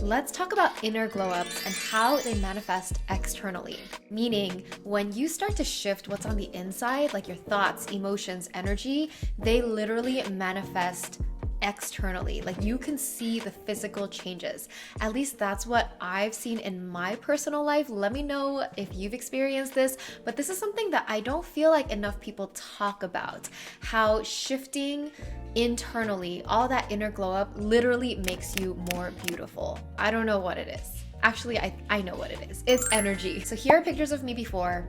let's talk about inner glow ups and how they manifest externally. Meaning, when you start to shift what's on the inside, like your thoughts, emotions, energy, they literally manifest externally. Like you can see the physical changes. At least that's what I've seen in my personal life. Let me know if you've experienced this, but this is something that I don't feel like enough people talk about. How shifting internally, all that inner glow up literally makes you more beautiful. I don't know what it is. Actually, I know what it is. It's energy. So here are pictures of me before,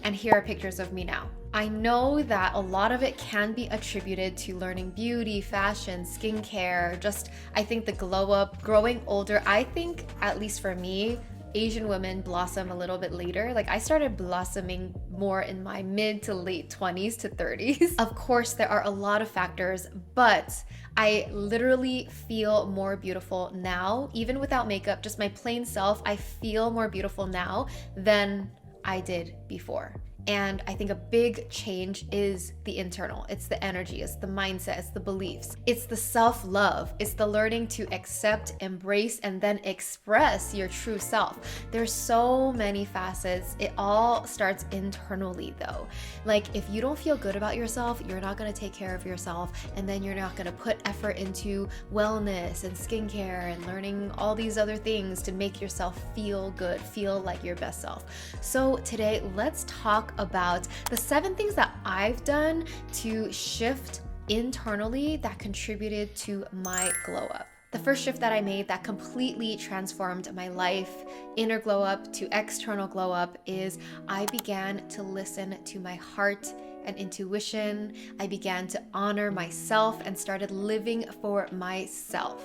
and here are pictures of me now. I know that a lot of it can be attributed to learning beauty, fashion, skincare, just I think the glow up, growing older. I think, at least for me, Asian women blossom a little bit later. Like I started blossoming more in my mid to late 20s to 30s. Of course, there are a lot of factors, but I literally feel more beautiful now, even without makeup, just my plain self. I feel more beautiful now than I did before. And I think a big change is the internal. It's the energy, it's the mindset, it's the beliefs, it's the self-love, it's the learning to accept, embrace, and then express your true self. There's so many facets. It all starts internally though. Like if you don't feel good about yourself, you're not gonna take care of yourself, and then you're not gonna put effort into wellness and skincare and learning all these other things to make yourself feel good, feel like your best self. So today, let's talk about the 7 things that I've done to shift internally that contributed to my glow up. The first shift that I made that completely transformed my life, inner glow up to external glow up, is I began to listen to my heart and intuition. I began to honor myself and started living for myself.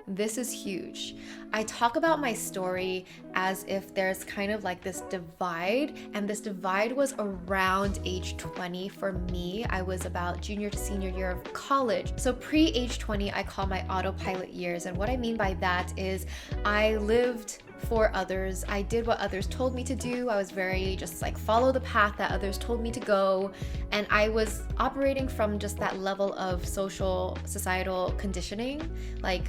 This is huge. I talk about my story as if there's kind of like this divide, and this divide was around age 20 for me. I was about junior to senior year of college. So pre-age 20, I call my autopilot years. And what I mean by that is I lived for others. I did what others told me to do. I was very just like follow the path that others told me to go. And I was operating from just that level of social, societal conditioning, like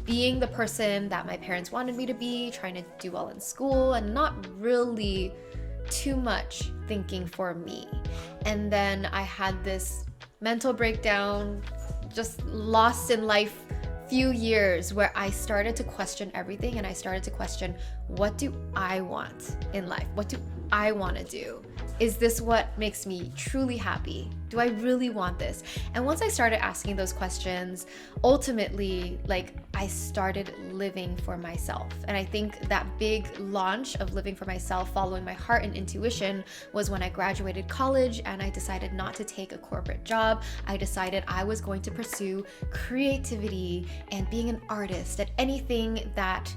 being the person that my parents wanted me to be, trying to do well in school, and not really too much thinking for me. And then I had this mental breakdown, just lost in life few years, where I started to question everything, and I started to question, what do I want in life? What do I want to do? Is this what makes me truly happy? Do I really want this? And once I started asking those questions, ultimately, like I started living for myself. And I think that big launch of living for myself, following my heart and intuition, was when I graduated college and I decided not to take a corporate job. I decided I was going to pursue creativity and being an artist at anything that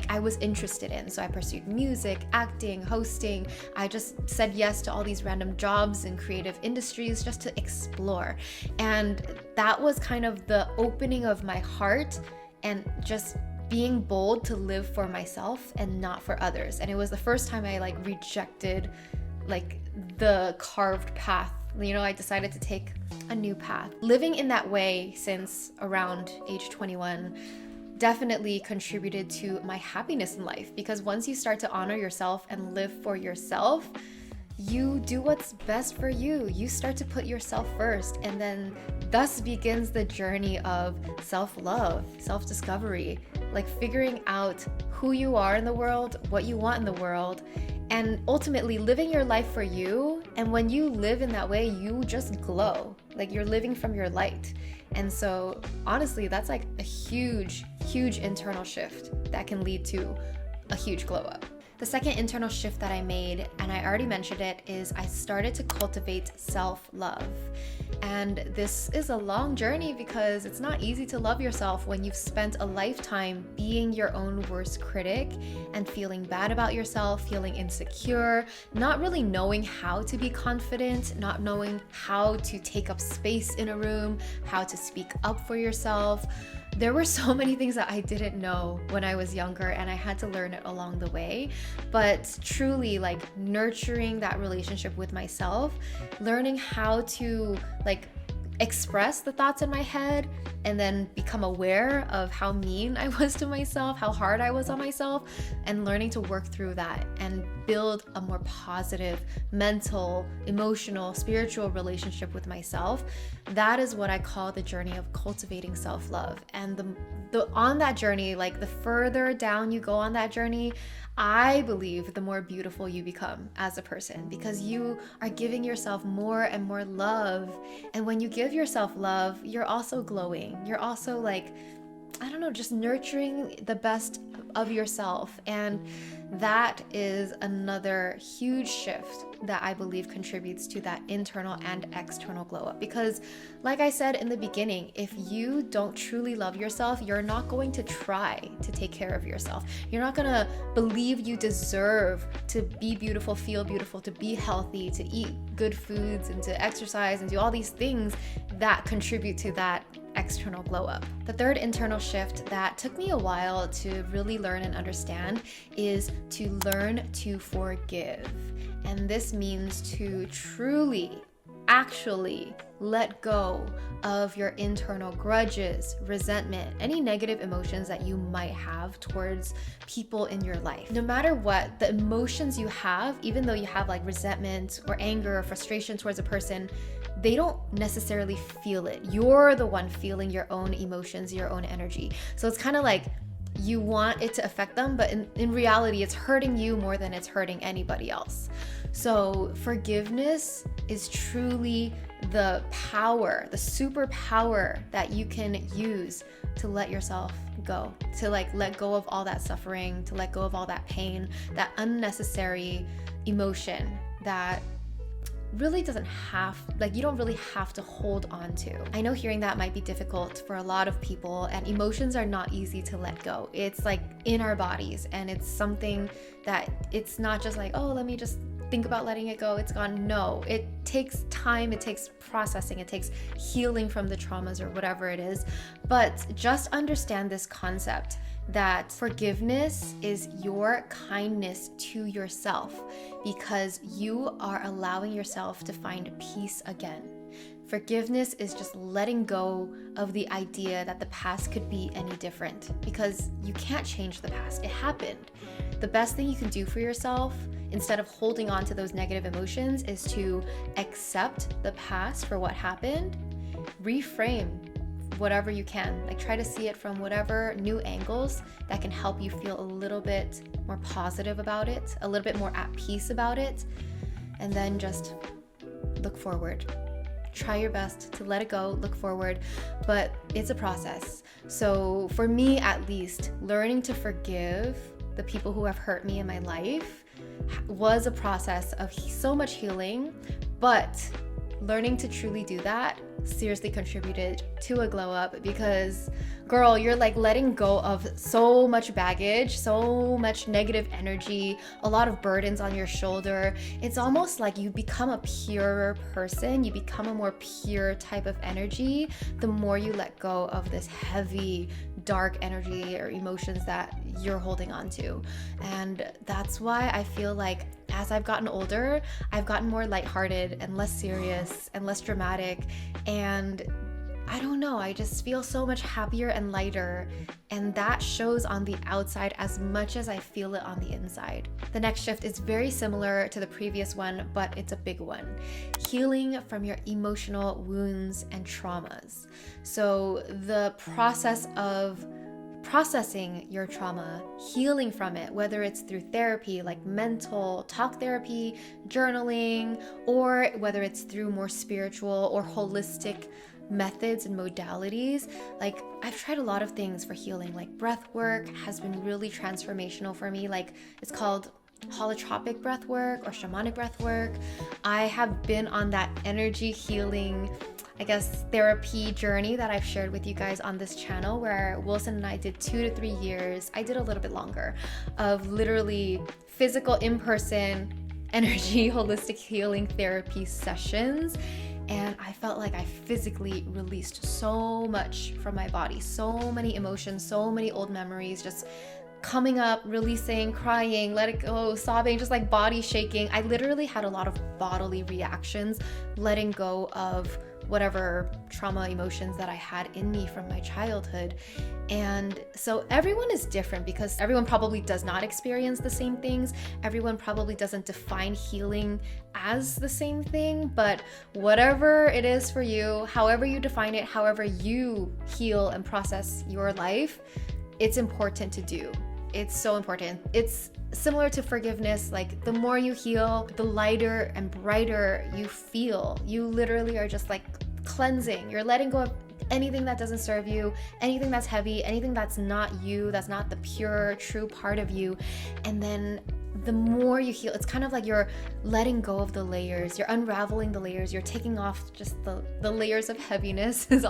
I was interested in. So I pursued music, acting, hosting. I just said yes to all these random jobs in creative industries just to explore. And that was kind of the opening of my heart and just being bold to live for myself and not for others. And it was the first time I rejected the carved path. I decided to take a new path. Living in that way since around age 21 definitely contributed to my happiness in life, because once you start to honor yourself and live for yourself, you do what's best for you. You start to put yourself first, and then thus begins the journey of self-love, self-discovery, figuring out who you are in the world, what you want in the world, and ultimately living your life for you. And when you live in that way, you just glow, you're living from your light. And so honestly, that's a huge internal shift that can lead to a huge glow up. The second internal shift that I made, and I already mentioned it, is I started to cultivate self-love. And this is a long journey because it's not easy to love yourself when you've spent a lifetime being your own worst critic and feeling bad about yourself, feeling insecure, not really knowing how to be confident, not knowing how to take up space in a room, how to speak up for yourself. There were so many things that I didn't know when I was younger, and I had to learn it along the way. But truly, nurturing that relationship with myself, learning how to express the thoughts in my head and then become aware of how mean I was to myself, how hard I was on myself, and learning to work through that and build a more positive mental, emotional, spiritual relationship with myself. That is what I call the journey of cultivating self-love. And the on that journey, like the further down you go on that journey, I believe the more beautiful you become as a person, because you are giving yourself more and more love. And when you give yourself love, you're also glowing. You're also like, I don't know, just nurturing the best of yourself. And that is another huge shift that I believe contributes to that internal and external glow up. Because like I said in the beginning, if you don't truly love yourself, you're not going to try to take care of yourself. You're not going to believe you deserve to be beautiful, feel beautiful, to be healthy, to eat good foods, and to exercise and do all these things that contribute to that external glow up. The third internal shift that took me a while to really learn and understand is to learn to forgive. And this means to truly, actually let go of your internal grudges, resentment, any negative emotions that you might have towards people in your life. No matter what, the emotions you have, even though you have like resentment or anger or frustration towards a person, they don't necessarily feel it. You're the one feeling your own emotions, your own energy. So it's kind of like you want it to affect them, but in reality, it's hurting you more than it's hurting anybody else. So forgiveness is truly the power, the superpower that you can use to let yourself go, to like let go of all that suffering, to let go of all that pain, that unnecessary emotion that really doesn't have, like, you don't really have to hold on to. I know hearing that might be difficult for a lot of people, and emotions are not easy to let go. It's like in our bodies, and it's something that it's not just like, oh, let me just think about letting it go, it's gone. No, it takes time, it takes processing, it takes healing from the traumas or whatever it is. But just understand this concept that forgiveness is your kindness to yourself, because you are allowing yourself to find peace again. Forgiveness is just letting go of the idea that the past could be any different, because you can't change the past. It happened. The best thing you can do for yourself, instead of holding on to those negative emotions, is to accept the past for what happened, reframe whatever you can, like try to see it from whatever new angles that can help you feel a little bit more positive about it, a little bit more at peace about it, and then just look forward. Try your best to let it go, look forward, but it's a process. So for me, at least, learning to forgive the people who have hurt me in my life was a process of so much healing, but learning to truly do that seriously contributed to a glow up, because girl, you're like letting go of so much baggage, so much negative energy, a lot of burdens on your shoulder. It's almost like you become a purer person, you become a more pure type of energy the more you let go of this heavy, dark energy or emotions that you're holding on to. And that's why I feel like as I've gotten older, I've gotten more lighthearted and less serious and less dramatic. And I don't know, I just feel so much happier and lighter. And that shows on the outside as much as I feel it on the inside. The next shift is very similar to the previous one, but it's a big one. Healing from your emotional wounds and traumas. So the process of processing your trauma, healing from it, whether it's through therapy like mental talk therapy, journaling, or whether it's through more spiritual or holistic methods and modalities. Like, I've tried a lot of things for healing, like breath work has been really transformational for me. Like, it's called holotropic breath work or shamanic breath work. I have been on that energy healing, I guess, therapy journey that I've shared with you guys on this channel, where Wilson and I did 2 to 3 years, I did a little bit longer, of literally physical in-person energy holistic healing therapy sessions. And I felt like I physically released so much from my body, so many emotions, so many old memories just coming up, releasing, crying, let it go, sobbing, just like body shaking. I literally had a lot of bodily reactions, letting go of whatever trauma emotions that I had in me from my childhood. And so everyone is different because everyone probably does not experience the same things. Everyone probably doesn't define healing as the same thing, but whatever it is for you, however you define it, however you heal and process your life, it's important to do. It's so important. It's similar to forgiveness. Like the more you heal, the lighter and brighter you feel. You literally are just like cleansing. You're letting go of anything that doesn't serve you, anything that's heavy, anything that's not you, that's not the pure, true part of you. And then the more you heal, it's kind of like you're letting go of the layers, you're unraveling the layers, you're taking off just the layers of heaviness it's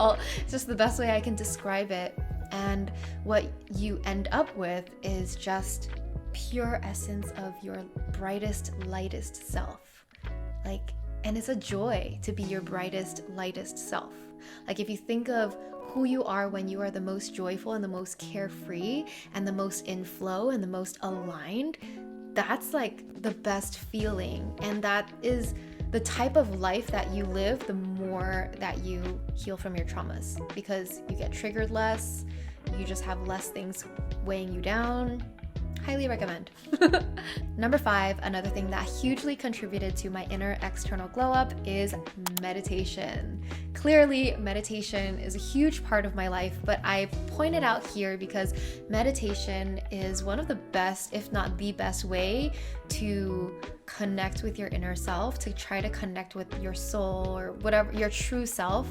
just the best way I can describe it. And what you end up with is just pure essence of your brightest, lightest self. And it's a joy to be your brightest, lightest self. Like if you think of who you are when you are the most joyful and the most carefree and the most in flow and the most aligned, that's like the best feeling. And that is the type of life that you live the more that you heal from your traumas, because you get triggered less, you just have less things weighing you down. Highly recommend. Number 5, another thing that hugely contributed to my inner external glow up is meditation. Clearly, meditation is a huge part of my life, but I point it out here because meditation is one of the best, if not the best way to connect with your inner self, to try to connect with your soul or whatever, your true self.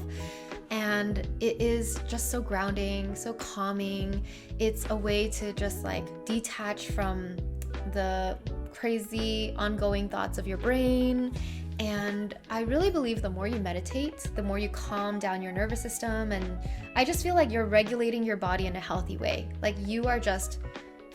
And it is just so grounding, so calming. It's a way to just like detach from the crazy ongoing thoughts of your brain. And I really believe the more you meditate, the more you calm down your nervous system. And I just feel like you're regulating your body in a healthy way. Like you are just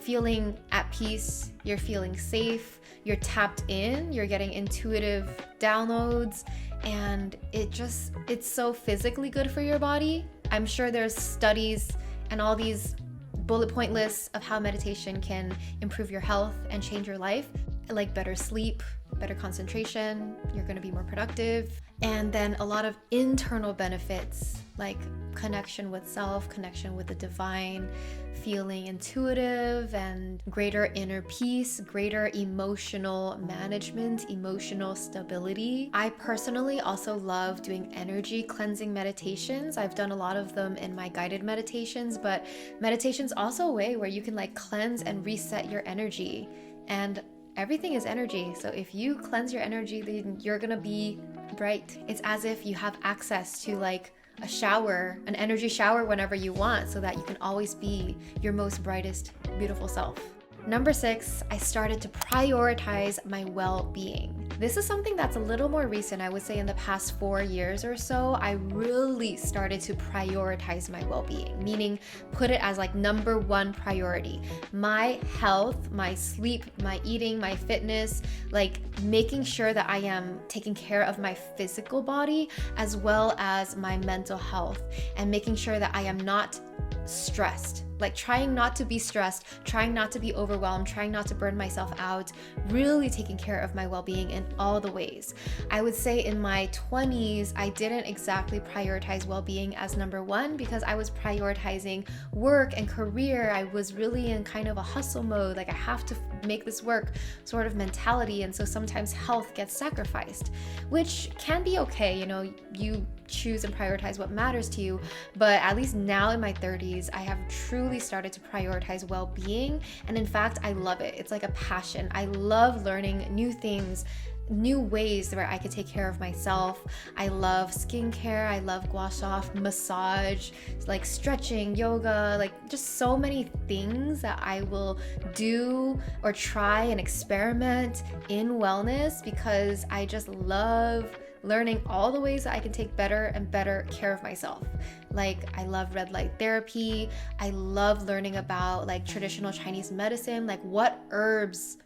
feeling at peace, you're feeling safe, you're tapped in, you're getting intuitive downloads, and it's so physically good for your body. I'm sure there's studies and all these bullet point lists of how meditation can improve your health and change your life, like better sleep, better concentration, you're going to be more productive, and then a lot of internal benefits like connection with self, connection with the divine, feeling intuitive, and greater inner peace, greater emotional management, emotional stability. I personally also love doing energy cleansing meditations. I've done a lot of them in my guided meditations, but meditation's also a way where you can like cleanse and reset your energy. And everything is energy. So if you cleanse your energy, then you're gonna be bright. It's as if you have access to like a shower, an energy shower whenever you want, so that you can always be your most brightest, beautiful self. Number 6, I started to prioritize my well-being. This is something that's a little more recent. I would say in the past 4 years or so, I really started to prioritize my well-being, meaning put it as like number 1 priority. My health, my sleep, my eating, my fitness, like making sure that I am taking care of my physical body as well as my mental health, and making sure that I am not stressed. Like trying not to be stressed, trying not to be overwhelmed, trying not to burn myself out, really taking care of my well-being in all the ways. I would say in my 20s, I didn't exactly prioritize well-being as number 1 because I was prioritizing work and career. I was really in kind of a hustle mode, like I have to make this work sort of mentality. And so sometimes health gets sacrificed, which can be okay. You know, you choose and prioritize what matters to you. But at least now in my 30s, I have truly started to prioritize well-being. And in fact, I love it. It's like a passion. I love learning new things, new ways where I could take care of myself. I love skincare. I love gua sha, massage, like stretching, yoga, like just so many things that I will do or try and experiment in wellness because I just love learning all the ways that I can take better and better care of myself. Like I love red light therapy. I love learning about like traditional Chinese medicine, like what herbs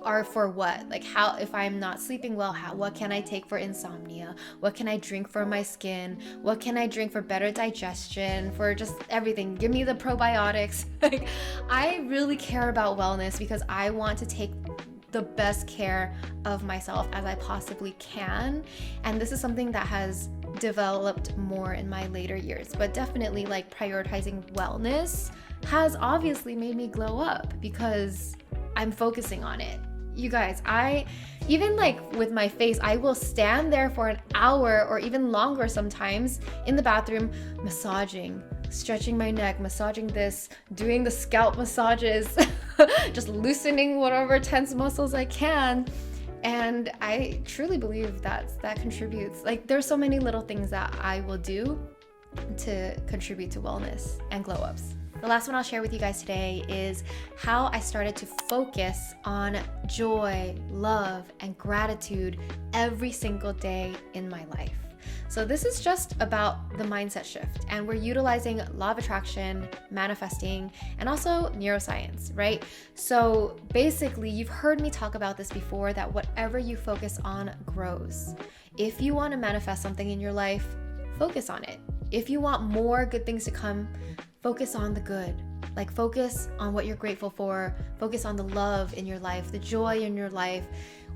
are for what, like how, if I'm not sleeping well, what can I take for insomnia? What can I drink for my skin? What can I drink for better digestion, for just everything? Give me the probiotics. Like I really care about wellness because I want to take the best care of myself as I possibly can. And this is something that has developed more in my later years, but definitely like prioritizing wellness has obviously made me glow up because I'm focusing on it. You guys, I even like with my face, I will stand there for an hour or even longer sometimes in the bathroom, massaging, stretching my neck, massaging this, doing the scalp massages, just loosening whatever tense muscles I can. And I truly believe that contributes. Like there's so many little things that I will do to contribute to wellness and glow ups. The last one I'll share with you guys today is how I started to focus on joy, love, and gratitude every single day in my life. So this is just about the mindset shift, and we're utilizing law of attraction, manifesting, and also neuroscience, right? So basically, you've heard me talk about this before, that whatever you focus on grows. If you want to manifest something in your life, focus on it. If you want more good things to come, focus on the good. Like focus on what you're grateful for, focus on the love in your life, the joy in your life.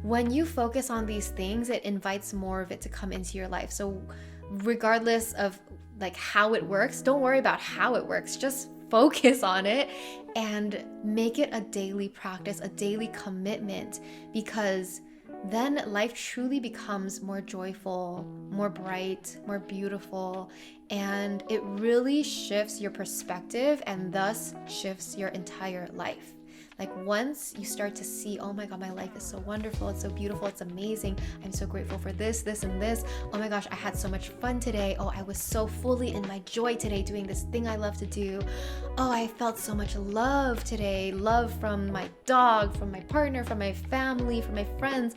When you focus on these things, it invites more of it to come into your life. So regardless of like how it works, don't worry about how it works. Just focus on it and make it a daily practice, a daily commitment, because then life truly becomes more joyful, more bright, more beautiful, and it really shifts your perspective and thus shifts your entire life. Like once you start to see, oh my God, my life is so wonderful, it's so beautiful, it's amazing, I'm so grateful for this, this, and this. Oh my gosh, I had so much fun today. Oh, I was so fully in my joy today doing this thing I love to do. Oh, I felt so much love today. Love from my dog, from my partner, from my family, from my friends.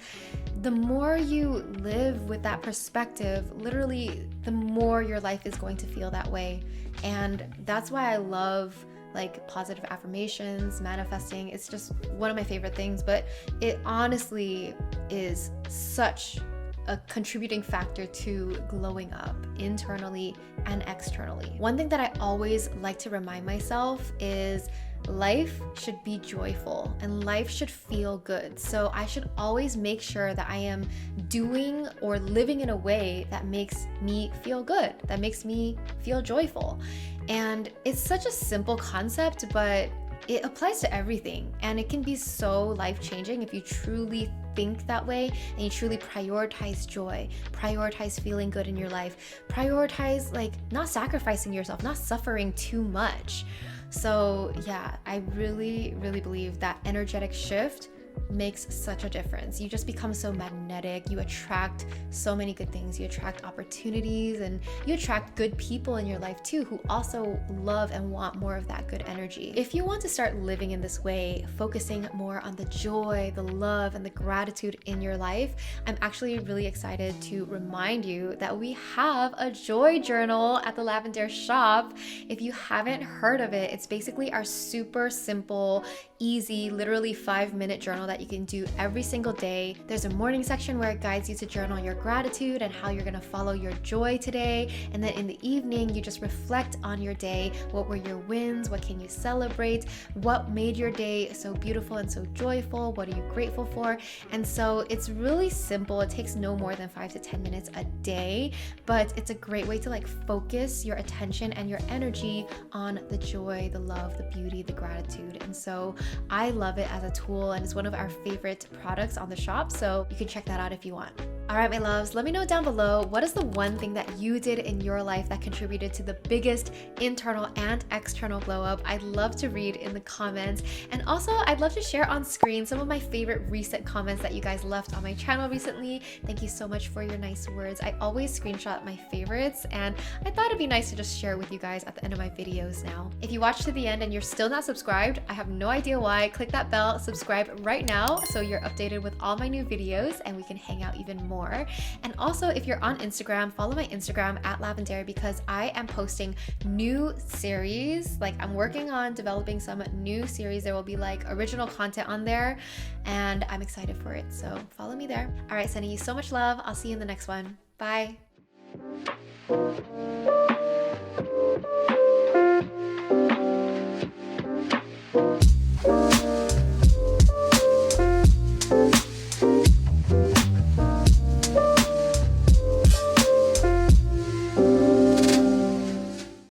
The more you live with that perspective, literally, the more your life is going to feel that way. And that's why I love like positive affirmations, manifesting. It's just one of my favorite things, but it honestly is such a contributing factor to glowing up internally and externally. One thing that I always like to remind myself is life should be joyful and life should feel good. So I should always make sure that I am doing or living in a way that makes me feel good, that makes me feel joyful. And it's such a simple concept, but it applies to everything. And it can be so life-changing if you truly think that way and you truly prioritize joy, prioritize feeling good in your life, prioritize like not sacrificing yourself, not suffering too much. So yeah, I really, really believe that energetic shift makes such a difference. You just become so magnetic. You attract so many good things. You attract opportunities and you attract good people in your life too who also love and want more of that good energy. If you want to start living in this way, focusing more on the joy, the love, and the gratitude in your life, I'm actually really excited to remind you that we have a joy journal at the Lavendaire shop. If you haven't heard of it, it's basically our super simple, easy, literally 5-minute journal that you can do every single day. There's a morning section where it guides you to journal your gratitude and how you're going to follow your joy today. And then in the evening, you just reflect on your day. What were your wins? What can you celebrate? What made your day so beautiful and so joyful? What are you grateful for? And so it's really simple. It takes no more than 5 to 10 minutes a day, but it's a great way to like focus your attention and your energy on the joy, the love, the beauty, the gratitude. And so I love it as a tool, and it's one of our favorite products on the shop, so you can check that out if you want. All right, my loves, let me know down below, what is the one thing that you did in your life that contributed to the biggest internal and external glow up? I'd love to read in the comments. And also, I'd love to share on screen some of my favorite recent comments that you guys left on my channel recently. Thank you so much for your nice words. I always screenshot my favorites, and I thought it'd be nice to just share with you guys at the end of my videos now. If you watched to the end and you're still not subscribed, I have no idea why. Click that bell, subscribe right now so you're updated with all my new videos and we can hang out even more. And also, if you're on Instagram, follow my Instagram at Lavendaire, because I am posting new series. Like I'm working on developing some new series. There will be like original content on there and I'm excited for it. So follow me there. All right, sending you so much love. I'll see you in the next one. Bye.